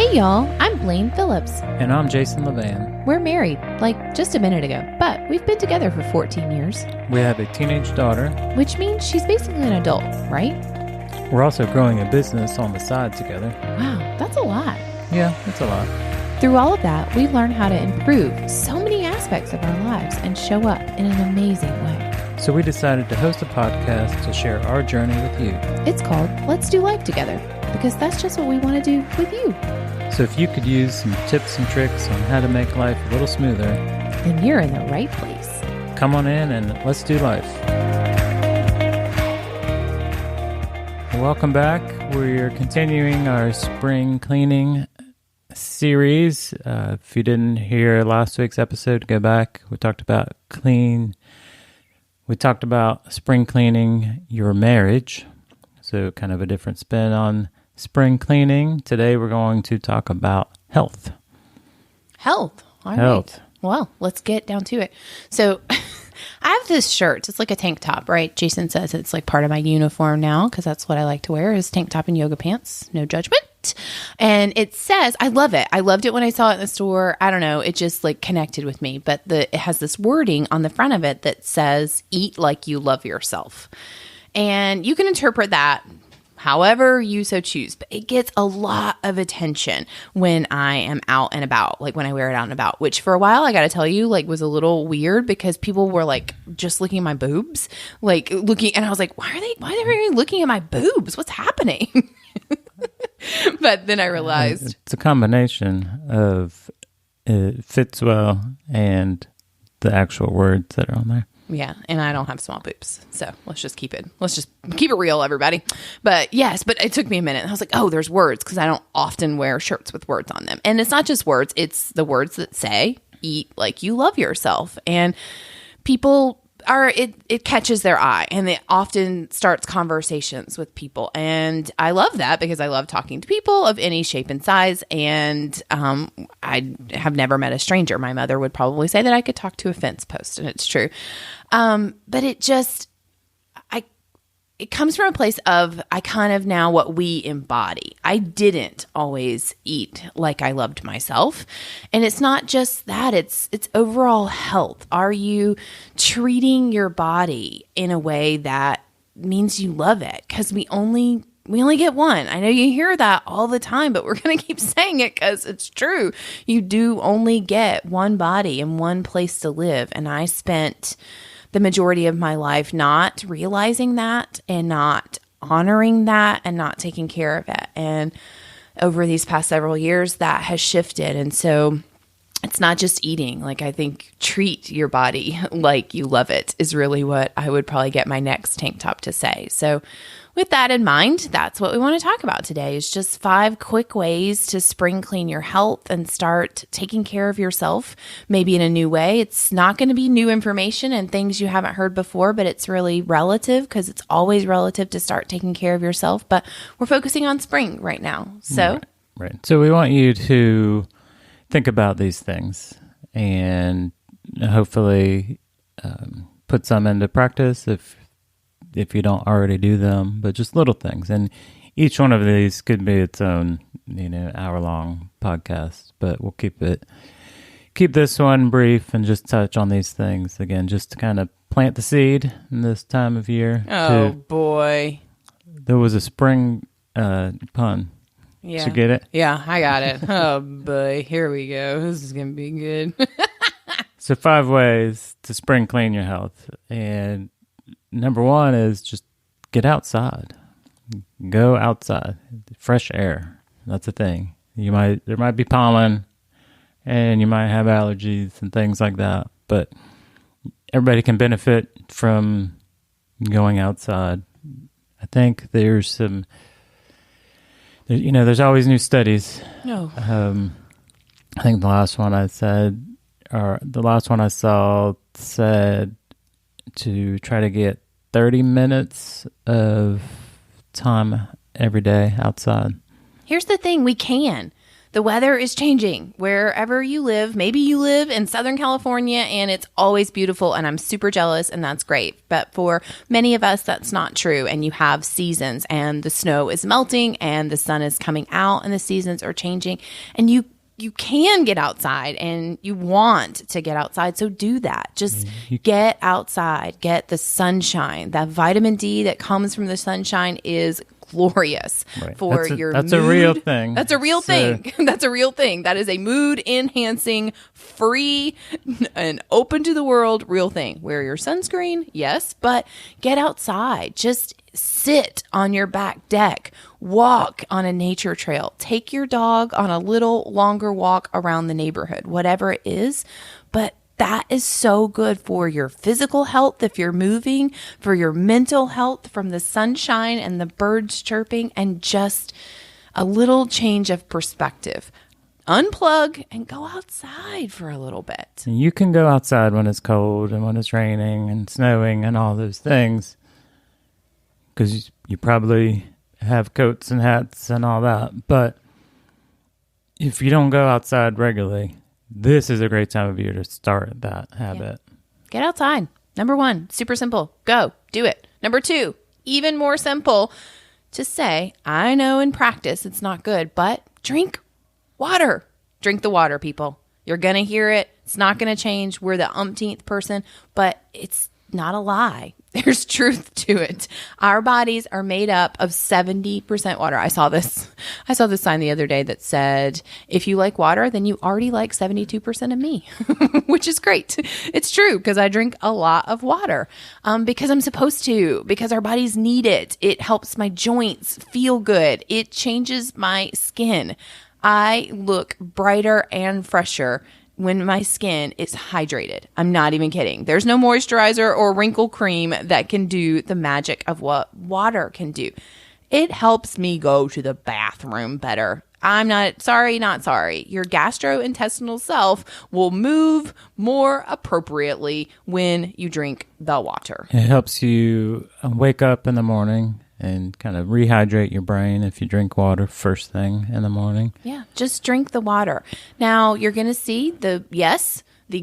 Hey y'all, I'm Blaine Phillips. And I'm Phillips-LeVan. We're married, like just a minute ago, but we've been together for 14 years. We have a teenage daughter. Which means she's basically an adult, right? We're also growing a business on the side together. Wow, that's a lot. Yeah, that's a lot. Through all of that, we've learned how to improve so many aspects of our lives and show up in an amazing way. So we decided to host a podcast to share our journey with you. It's called Let's Do Life Together, because that's just what we want to do with you. So if you could use some tips and tricks on how to make life a little smoother, then you're in the right place. Come on in and let's do life. Welcome back. We're continuing our spring cleaning series. If you didn't hear last week's episode, go back. We talked about spring cleaning your marriage. So kind of a different spin on spring cleaning. Today we're going to talk about health. Health. All right. Well, let's get down to it. So I have this shirt. It's like a tank top, right? Jason says it's like part of my uniform now because that's what I like to wear is tank top and yoga pants. No judgment. And it says, I love it. I loved it when I saw it in the store. I don't know. It just like connected with me. But it has this wording on the front of it that says, eat like you love yourself. And you can interpret that however you so choose, but it gets a lot of attention when I am out and about, like when I wear it out and about, which for a while, I got to tell you, like was a little weird because people were like just looking at my boobs, like looking, and I was like, why are they looking at my boobs? What's happening? But then I realized it's a combination of it fits well and the actual words that are on there. Yeah, and I don't have small boobs, so let's just keep it real, everybody. But yes, but it took me a minute. I was like, oh, there's words, because I don't often wear shirts with words on them. And it's not just words, it's the words that say, eat like you love yourself. And people it catches their eye, and it often starts conversations with people. And I love that because I love talking to people of any shape and size. And I have never met a stranger. My mother would probably say that I could talk to a fence post, and it's true. But it comes from a place of I kind of now what we embody. I didn't always eat like I loved myself. And it's not just that, it's overall health. Are you treating your body in a way that means you love it? Because we only get one. I know you hear that all the time, but we're going to keep saying it because it's true. You do only get one body and one place to live. And I spent the majority of my life not realizing that and not honoring that and not taking care of it. And over these past several years, that has shifted. And so it's not just eating. Like I think treat your body like you love it is really what I would probably get my next tank top to say. So with that in mind, that's what we want to talk about today is just 5 quick ways to spring clean your health and start taking care of yourself, maybe in a new way. It's not going to be new information and things you haven't heard before, but it's really relative because it's always relative to start taking care of yourself. But we're focusing on spring right now. So, right. So we want you to think about these things and hopefully put some into practice if you don't already do them, but just little things. And each one of these could be its own, hour-long podcast, but we'll keep this one brief and just touch on these things again, just to kind of plant the seed in this time of year. Oh, boy. There was a spring pun. Yeah. Did you get it? Yeah, I got it. Oh, boy. Here we go. This is going to be good. So 5 ways to spring clean your health. And number 1 is just get outside. Go outside. Fresh air. That's a thing. There might be pollen and you might have allergies and things like that, but everybody can benefit from going outside. I think there's always new studies. No. I think the last one I saw said to try to get 30 minutes of time every day outside. Here's the thing, we can. The weather is changing wherever you live. Maybe you live in Southern California and it's always beautiful and I'm super jealous and that's great. But for many of us, that's not true. And you have seasons and the snow is melting and the sun is coming out and the seasons are changing. And you can get outside and you want to get outside. So do that. Just get outside, get the sunshine. That vitamin D that comes from the sunshine is glorious for your mood. That's a real thing. That's a real thing. That's a real thing. That is a mood enhancing, free and open to the world real thing. Wear your sunscreen. Yes, but get outside. Just sit on your back deck, walk on a nature trail, take your dog on a little longer walk around the neighborhood, whatever it is. But that is so good for your physical health if you're moving, for your mental health from the sunshine and the birds chirping, and just a little change of perspective. Unplug and go outside for a little bit. You can go outside when it's cold and when it's raining and snowing and all those things, because you probably have coats and hats and all that. But if you don't go outside regularly, this is a great time of year to start that habit. Yeah. Get outside. Number 1, super simple. Go. Do it. Number 2, even more simple to say, I know in practice it's not good, but drink water. Drink the water, people. You're going to hear it. It's not going to change. We're the umpteenth person, but it's not a lie. There's truth to it. Our bodies are made up of 70% water. I saw this sign the other day that said, if you like water, then you already like 72% of me, which is great. It's true because I drink a lot of water because I'm supposed to, because our bodies need it. It helps my joints feel good. It changes my skin. I look brighter and fresher when my skin is hydrated. I'm not even kidding. There's no moisturizer or wrinkle cream that can do the magic of what water can do. It helps me go to the bathroom better. I'm not sorry. Your gastrointestinal self will move more appropriately when you drink the water. It helps you wake up in the morning and kind of rehydrate your brain if you drink water first thing in the morning. Yeah, just drink the water. Now, you're going to see the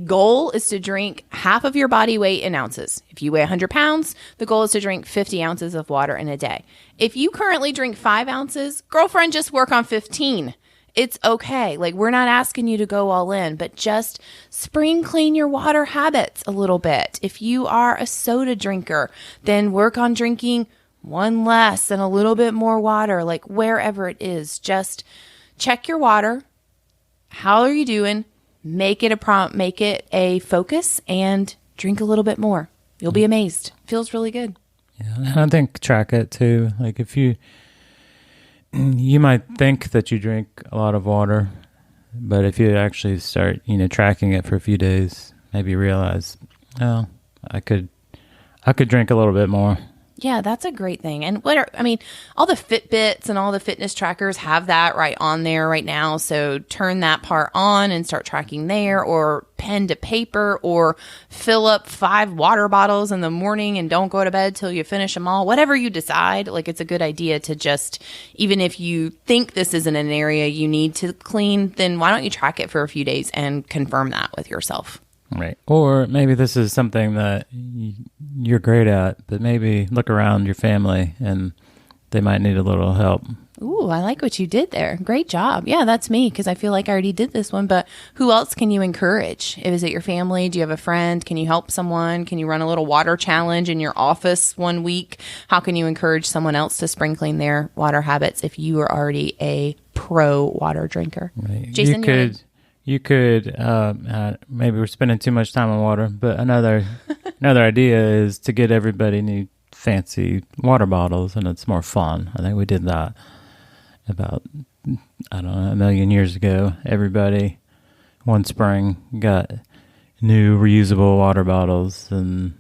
goal is to drink half of your body weight in ounces. If you weigh 100 pounds, the goal is to drink 50 ounces of water in a day. If you currently drink 5 ounces, girlfriend, just work on 15. It's okay. Like, we're not asking you to go all in, but just spring clean your water habits a little bit. If you are a soda drinker, then work on drinking 1 less and a little bit more water, like wherever it is. Just check your water. How are you doing? Make it a prompt, make it a focus, and drink a little bit more. You'll be amazed. Feels really good. Yeah, and I think track it too. Like if you might think that you drink a lot of water, but if you actually start, tracking it for a few days, maybe realize, oh, I could drink a little bit more. Yeah, that's a great thing. And all the Fitbits and all the fitness trackers have that right on there right now. So turn that part on and start tracking there, or pen to paper, or fill up 5 water bottles in the morning and don't go to bed till you finish them all. Whatever you decide, like, it's a good idea to just, even if you think this isn't an area you need to clean, then why don't you track it for a few days and confirm that with yourself? Right. Or maybe this is something that you're great at, but maybe look around your family and they might need a little help. Ooh, I like what you did there. Great job. Yeah, that's me, because I feel like I already did this one, but who else can you encourage? Is it your family? Do you have a friend? Can you help someone? Can you run a little water challenge in your office 1 week? How can you encourage someone else to spring clean their water habits if you are already a pro water drinker? Right. Jason, You could maybe we're spending too much time on water, but another idea is to get everybody new fancy water bottles, and it's more fun. I think we did that about, I don't know, 1 million years ago. Everybody one spring got new reusable water bottles, and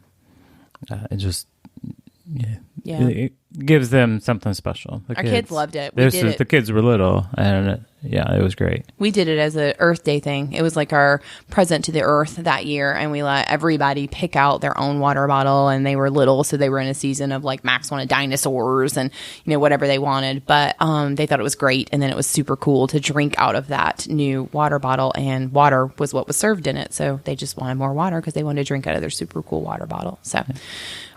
it gives them something special. Our kids loved it. The kids were little, and yeah, it was great. We did it as a Earth Day thing. It was like our present to the Earth that year, and we let everybody pick out their own water bottle. And they were little, so they were in a season of like Max wanted dinosaurs and whatever they wanted. But they thought it was great, and then it was super cool to drink out of that new water bottle. And water was what was served in it, so they just wanted more water because they wanted to drink out of their super cool water bottle. So,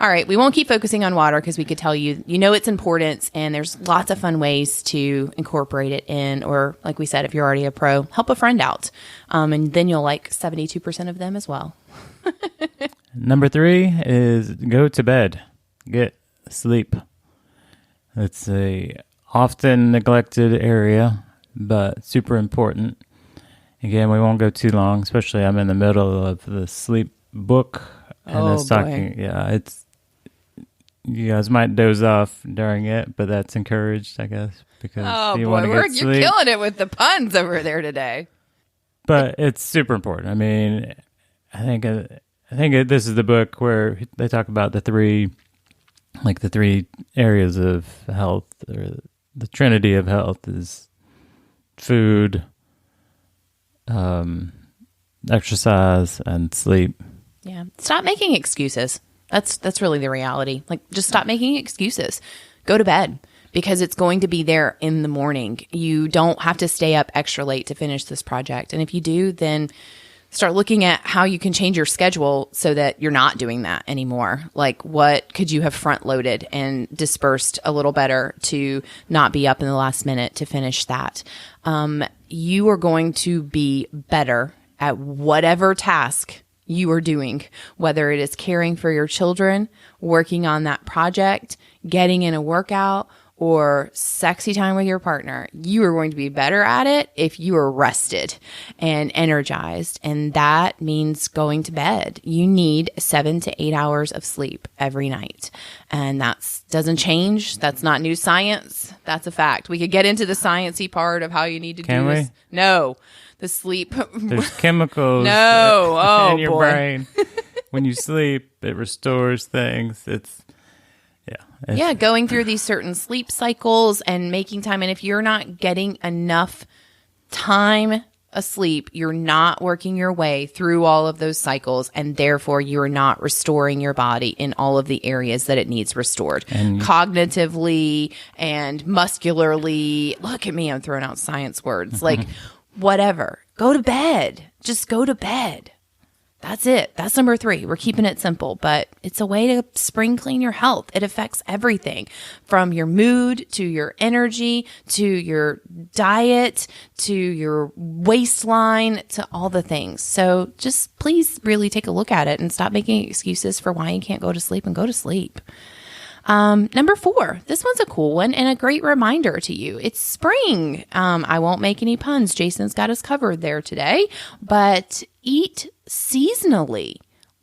all right, we won't keep focusing on water because we could tell you its importance, and there's lots of fun ways to incorporate it in, or like we said, if you're already a pro, help a friend out. And then you'll like 72% of them as well. Number 3 is go to bed. Get sleep. It's a often neglected area, but super important. Again, we won't go too long, especially I'm in the middle of the sleep book. And it's talking, you guys might doze off during it, but that's encouraged, I guess, because you want to get sleep. You're killing it with the puns over there today. But it's super important. I mean, I think this is the book where they talk about the three areas of health, or the trinity of health is food, exercise, and sleep. Yeah. Stop making excuses. That's really the reality. Like, just stop making excuses. Go to bed, because it's going to be there in the morning. You don't have to stay up extra late to finish this project. And if you do, then start looking at how you can change your schedule so that you're not doing that anymore. Like, what could you have front loaded and dispersed a little better to not be up in the last minute to finish that? You are going to be better at whatever task you are doing, whether it is caring for your children, working on that project, getting in a workout, or sexy time with your partner. You are going to be better at it if you are rested and energized. And that means going to bed. You need 7 to 8 hours of sleep every night. And that doesn't change. That's not new science. That's a fact. We could get into the sciencey part of how you need to do this. No. The sleep. There's chemicals in your brain. When you sleep, it restores things. Going through these certain sleep cycles and making time. And if you're not getting enough time asleep, you're not working your way through all of those cycles, and therefore you are not restoring your body in all of the areas that it needs restored, and cognitively and muscularly. Look at me, I'm throwing out science words. Like, whatever. Go to bed. Just go to bed. That's it. That's number 3. We're keeping it simple, but it's a way to spring clean your health. It affects everything from your mood to your energy to your diet to your waistline to all the things. So just please really take a look at it and stop making excuses for why you can't go to sleep, and go to sleep. Number 4, this one's a cool one and a great reminder to you. It's spring. I won't make any puns. Jason's got us covered there today, but eat seasonally.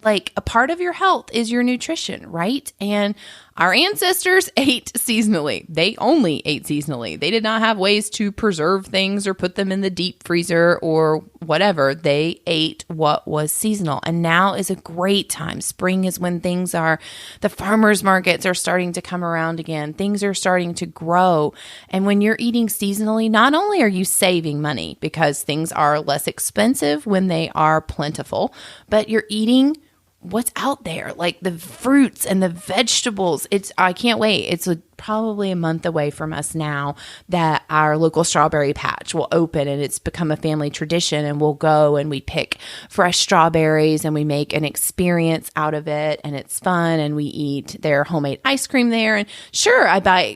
Like, a part of your health is your nutrition, right? And our ancestors ate seasonally. They only ate seasonally. They did not have ways to preserve things or put them in the deep freezer or whatever. They ate what was seasonal. And now is a great time. Spring is when the farmers markets are starting to come around again. Things are starting to grow. And when you're eating seasonally, not only are you saving money because things are less expensive when they are plentiful, but you're eating what's out there, like the fruits and the vegetables. I can't wait. It's probably a month away from us now that our local strawberry patch will open, and it's become a family tradition, and we'll go and we pick fresh strawberries and we make an experience out of it, and it's fun, and we eat their homemade ice cream there. And sure,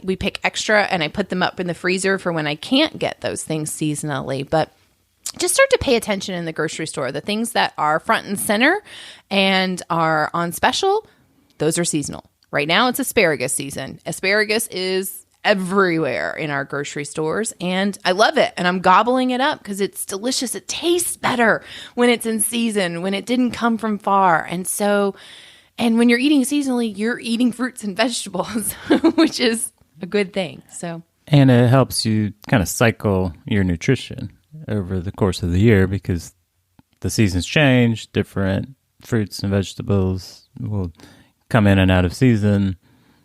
we pick extra and I put them up in the freezer for when I can't get those things seasonally, but just start to pay attention in the grocery store. The things that are front and center and are on special, those are seasonal. Right now, it's asparagus season. Asparagus is everywhere in our grocery stores, and I love it. And I'm gobbling it up because it's delicious. It tastes better when it's in season, when it didn't come from far. And when you're eating seasonally, you're eating fruits and vegetables, which is a good thing. And it helps you kind of cycle your nutrition over the course of the year, because the seasons change. Different fruits and vegetables will come in and out of season.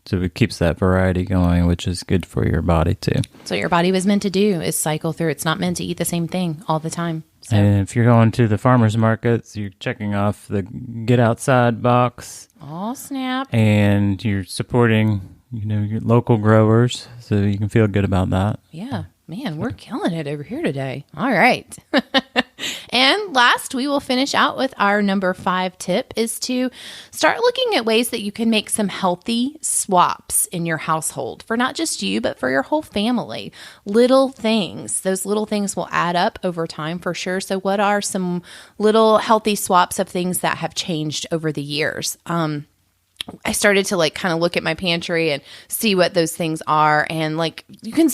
So it keeps that variety going, which is good for your body too. So your body was meant to do is cycle through. It's not meant to eat the same thing all the time. So. And if you're going to the farmers markets, you're checking off the get outside box. Oh, snap. And you're supporting, your local growers, so you can feel good about that. Yeah. Man, we're killing it over here today. All right. And last, we will finish out with our number 5 tip is to start looking at ways that you can make some healthy swaps in your household for not just you, but for your whole family. Little things. Those little things will add up over time for sure. So what are some little healthy swaps of things that have changed over the years? I started to kind of look at my pantry and see what those things are. And you can,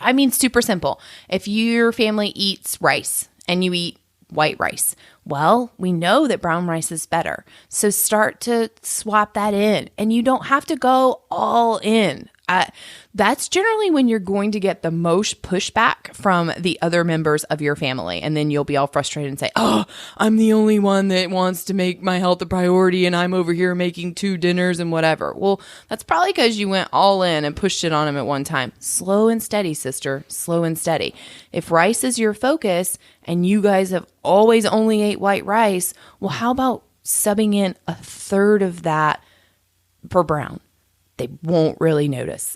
I mean, super simple. If your family eats rice and you eat white rice, well, we know that brown rice is better. So start to swap that in, and you don't have to go all in. That's generally when you're going to get the most pushback from the other members of your family. And then you'll be all frustrated and say, oh, I'm the only one that wants to make my health a priority, and I'm over here making 2 dinners and whatever. Well, that's probably because you went all in and pushed it on them at one time. Slow and steady, sister. Slow and steady. If rice is your focus and you guys have always only ate white rice, well, how about subbing in a third of that for brown? They won't really notice.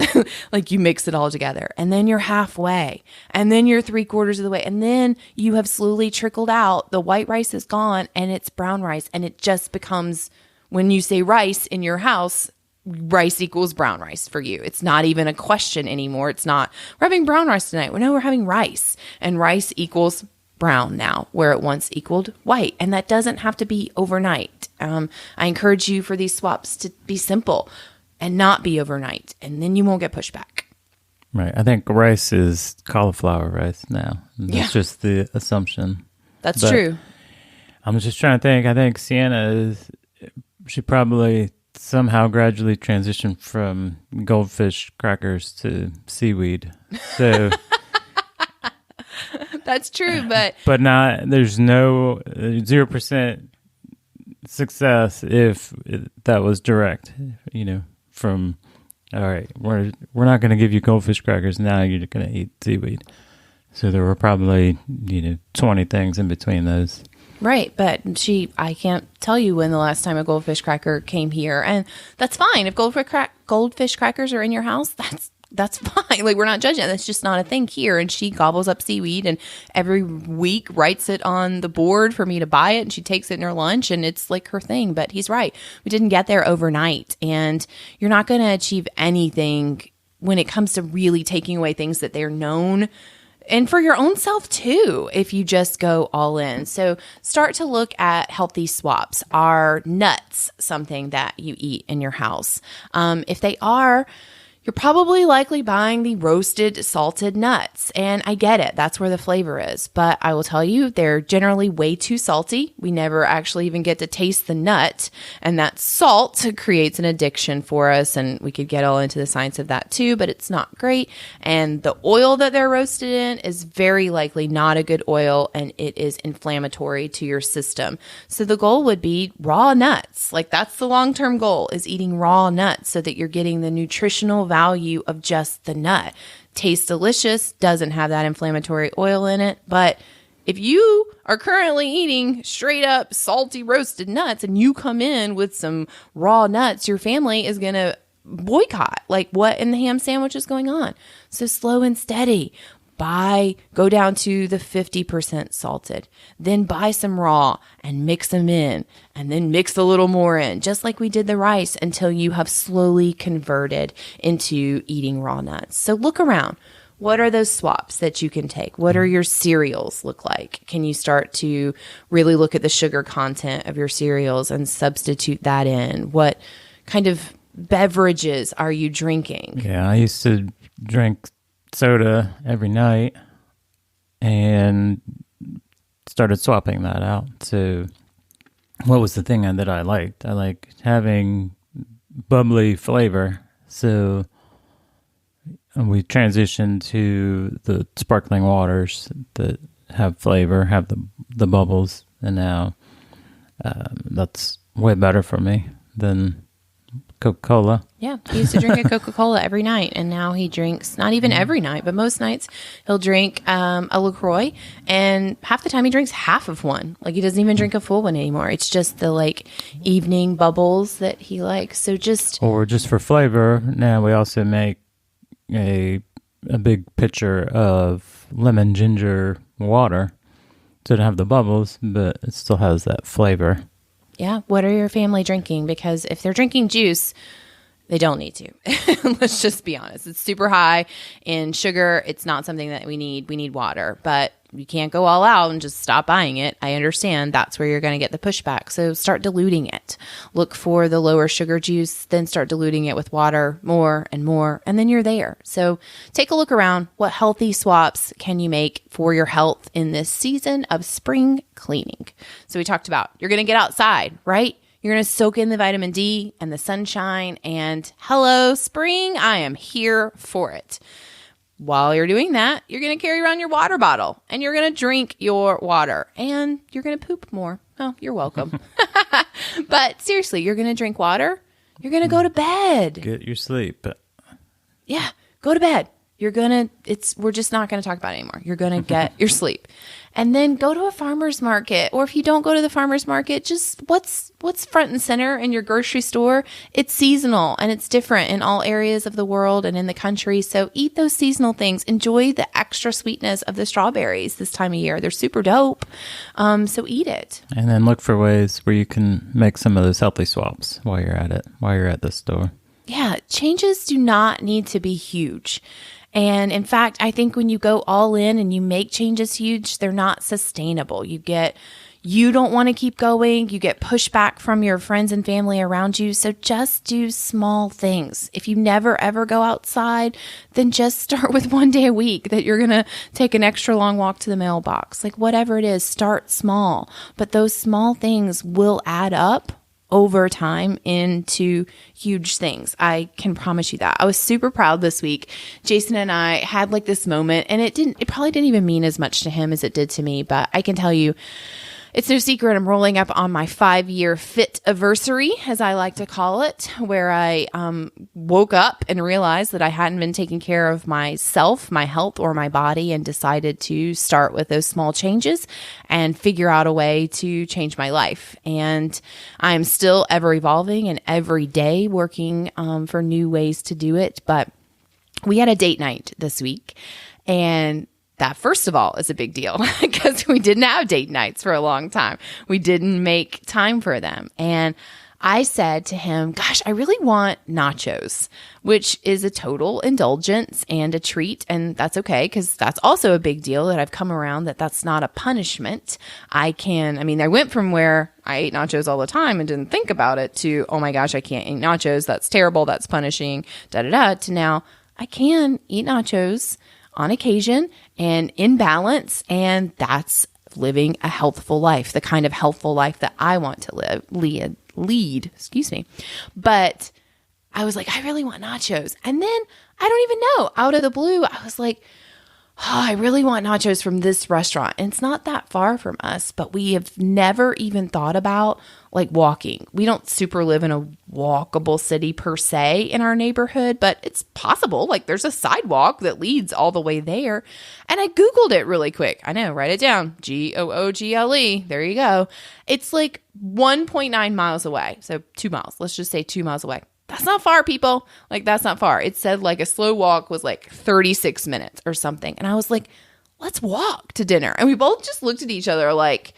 You mix it all together, and then you're halfway, and then you're 3/4 of the way, and then you have slowly trickled out. The white rice is gone and it's brown rice, and it just becomes, when you say rice in your house, rice equals brown rice for you. It's not even a question anymore. It's not, we're having brown rice tonight. Well, no, we're having rice, and rice equals brown now, where it once equaled white. And that doesn't have to be overnight. I encourage you for these swaps to be simple and not be overnight, and then you won't get pushback. Right. I think rice is cauliflower rice now. That's just the assumption. That's true. I'm just trying to think. I think Sienna she probably somehow gradually transitioned from goldfish crackers to seaweed. So that's true, but there's no 0% success if that was direct, from, all right, we're not going to give you goldfish crackers, now you're going to eat seaweed. So there were probably 20 things in between those. Right, but I can't tell you when the last time a goldfish cracker came here, and that's fine. If goldfish crackers are in your house, that's fine. We're not judging it. That's just not a thing here. And she gobbles up seaweed and every week writes it on the board for me to buy it. And she takes it in her lunch, and it's her thing. But he's right. We didn't get there overnight. And you're not going to achieve anything when it comes to really taking away things that they're known, and for your own self too, if you just go all in. So start to look at healthy swaps. Are nuts something that you eat in your house? If they are, you're probably likely buying the roasted salted nuts. And I get it. That's where the flavor is. But I will tell you, they're generally way too salty. We never actually even get to taste the nut. And that salt creates an addiction for us. And we could get all into the science of that too, but it's not great. And the oil that they're roasted in is very likely not a good oil, and it is inflammatory to your system. So the goal would be raw nuts. That's the long-term goal, is eating raw nuts so that you're getting the nutritional value of just the nut. Tastes delicious, doesn't have that inflammatory oil in it. But if you are currently eating straight up salty roasted nuts and you come in with some raw nuts, your family is going to boycott. What in the ham sandwich is going on? So slow and steady. Go down to the 50% salted, then buy some raw and mix them in, and then mix a little more in, just like we did the rice, until you have slowly converted into eating raw nuts. So look around. What are those swaps that you can take? What are your cereals look like? Can you start to really look at the sugar content of your cereals and substitute that in? What kind of beverages are you drinking? Yeah, I used to drink soda every night and started swapping that out. So what was the thing that I liked? I like having bubbly flavor. So we transitioned to the sparkling waters that have flavor, have the bubbles, and now that's way better for me than Coca-Cola. Yeah, he used to drink a Coca-Cola every night, and now he drinks, not even every night, but most nights, he'll drink a LaCroix, and half the time he drinks half of one. Like, he doesn't even drink a full one anymore. It's just the, like, evening bubbles that he likes. So Or just for flavor, now we also make a big pitcher of lemon ginger water. So it doesn't have the bubbles, but it still has that flavor. Yeah, what are your family drinking? Because if they're drinking juice, they don't need to. Let's just be honest. It's super high in sugar. It's not something that we need. We need water, but you can't go all out and just stop buying it. I understand that's where you're going to get the pushback. So start diluting it. Look for the lower sugar juice, then start diluting it with water more, and then you're there. So take a look around. What healthy swaps can you make for your health in this season of spring cleaning? So we talked about you're going to get outside, right? You're going to soak in the vitamin D and the sunshine, and hello, spring, I am here for it. While you're doing that, you're going to carry around your water bottle, and you're going to drink your water, and you're going to poop more. Oh, you're welcome. But seriously, you're going to drink water. You're going to go to bed. Get your sleep. Yeah, go to bed. We're just not going to talk about it anymore. You're going to get your sleep. And then go to a farmer's market. Or if you don't go to the farmer's market, just what's front and center in your grocery store? It's seasonal and it's different in all areas of the world and in the country. So eat those seasonal things. Enjoy the extra sweetness of the strawberries this time of year. They're super dope. So eat it. And then look for ways where you can make some of those healthy swaps while you're at it, while you're at the store. Yeah, changes do not need to be huge. And in fact, I think when you go all in and you make changes huge, they're not sustainable. You don't want to keep going. You get pushback from your friends and family around you. So just do small things. If you never ever go outside, then just start with one day a week that you're going to take an extra long walk to the mailbox. Like whatever it is, start small. But those small things will add up over time into huge things. I can promise you that. I was super proud this week. Jason and I had like this moment, and it probably didn't even mean as much to him as it did to me, but I can tell you, it's no secret I'm rolling up on my 5-year fit anniversary, as I like to call it, where I woke up and realized that I hadn't been taking care of myself, my health, or my body, and decided to start with those small changes and figure out a way to change my life. And I'm still ever evolving and every day working for new ways to do it. But we had a date night this week, and that, first of all, is a big deal because we didn't have date nights for a long time. We didn't make time for them. And I said to him, gosh, I really want nachos, which is a total indulgence and a treat. And that's okay, because that's also a big deal that I've come around that's not a punishment. I went from where I ate nachos all the time and didn't think about it to, oh my gosh, I can't eat nachos. That's terrible. That's punishing, to now I can eat nachos on occasion and in balance, and that's living a healthful life, the kind of healthful life that I want to lead. But I was like, I really want nachos. And then I don't even know, out of the blue, I was like, I really want nachos from this restaurant. And it's not that far from us, but we have never even thought about like walking. We don't super live in a walkable city per se in our neighborhood, but it's possible. Like there's a sidewalk that leads all the way there. And I Googled it really quick. I know, write it down. Google. There you go. It's like 1.9 miles away. So 2 miles. Let's just say 2 miles away. That's not far, people. Like, that's not far. It said like a slow walk was like 36 minutes or something. And I was like, let's walk to dinner. And we both just looked at each other like,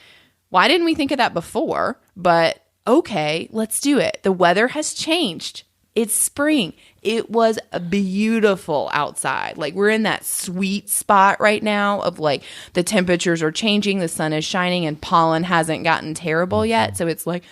why didn't we think of that before? But okay, let's do it. The weather has changed. It's spring. It was beautiful outside. Like we're in that sweet spot right now of like the temperatures are changing, the sun is shining, and pollen hasn't gotten terrible yet. So it's like,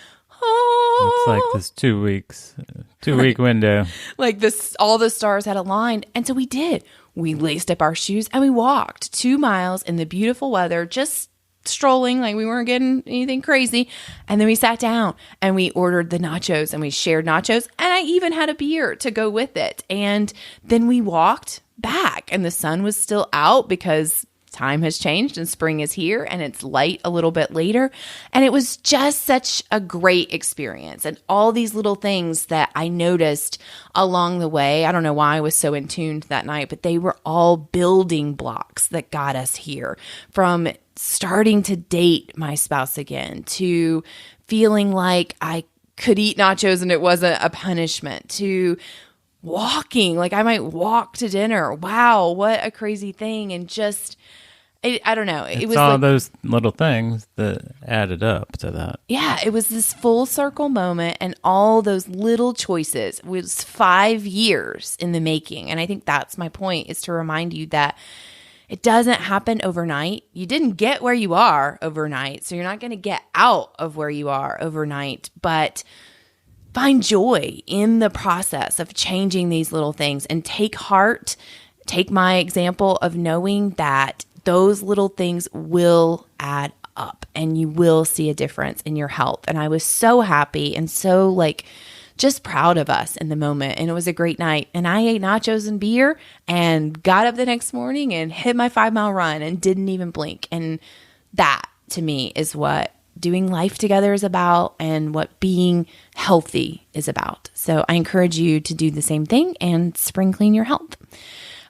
it's like this 2 week window. Like this, all the stars had aligned. And so we did. We laced up our shoes and we walked 2 miles in the beautiful weather, just strolling, like we weren't getting anything crazy. And then we sat down and we ordered the nachos and we shared nachos. And I even had a beer to go with it. And then we walked back and the sun was still out because time has changed and spring is here and it's light a little bit later. And it was just such a great experience. And all these little things that I noticed along the way, I don't know why I was so in tune that night, but they were all building blocks that got us here, from starting to date my spouse again, to feeling like I could eat nachos and it wasn't a punishment, to walking, like I might walk to dinner. Wow, what a crazy thing. And just, I don't know. It was all like, those little things that added up to that. Yeah, it was this full circle moment, and all those little choices. It was 5 years in the making. And I think that's my point, is to remind you that it doesn't happen overnight. You didn't get where you are overnight, so you're not going to get out of where you are overnight, but find joy in the process of changing these little things and take heart. Take my example of knowing that those little things will add up and you will see a difference in your health. And I was so happy and so just proud of us in the moment. And it was a great night. And I ate nachos and beer and got up the next morning and hit my 5-mile run and didn't even blink. And that to me is what doing life together is about and what being healthy is about. So I encourage you to do the same thing and spring clean your health.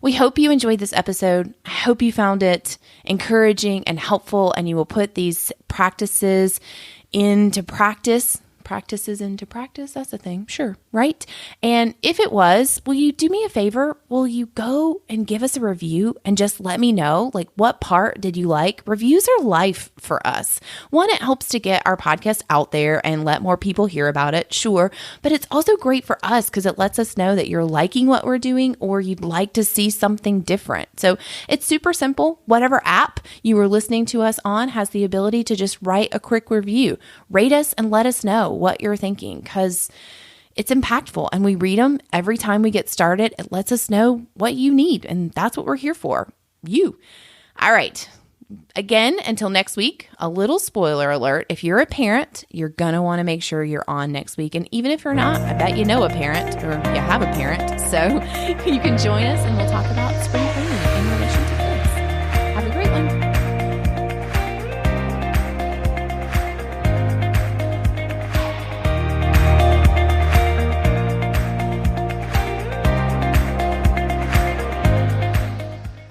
We hope you enjoyed this episode. I hope you found it encouraging and helpful, and you will put these practices into practice. Practices into practice, that's a thing, sure, right? And if it was, will you do me a favor? Will you go and give us a review and just let me know, what part did you like? Reviews are life for us. One, it helps to get our podcast out there and let more people hear about it, sure, but it's also great for us because it lets us know that you're liking what we're doing or you'd like to see something different. So it's super simple. Whatever app you were listening to us on has the ability to just write a quick review. Rate us and let us know what you're thinking, because it's impactful and we read them every time we get started. It lets us know what you need, and that's what we're here for. You. All right. Again, until next week, a little spoiler alert. If you're a parent, you're going to want to make sure you're on next week. And even if you're not, I bet you know a parent or you have a parent. So you can join us and we'll talk about spring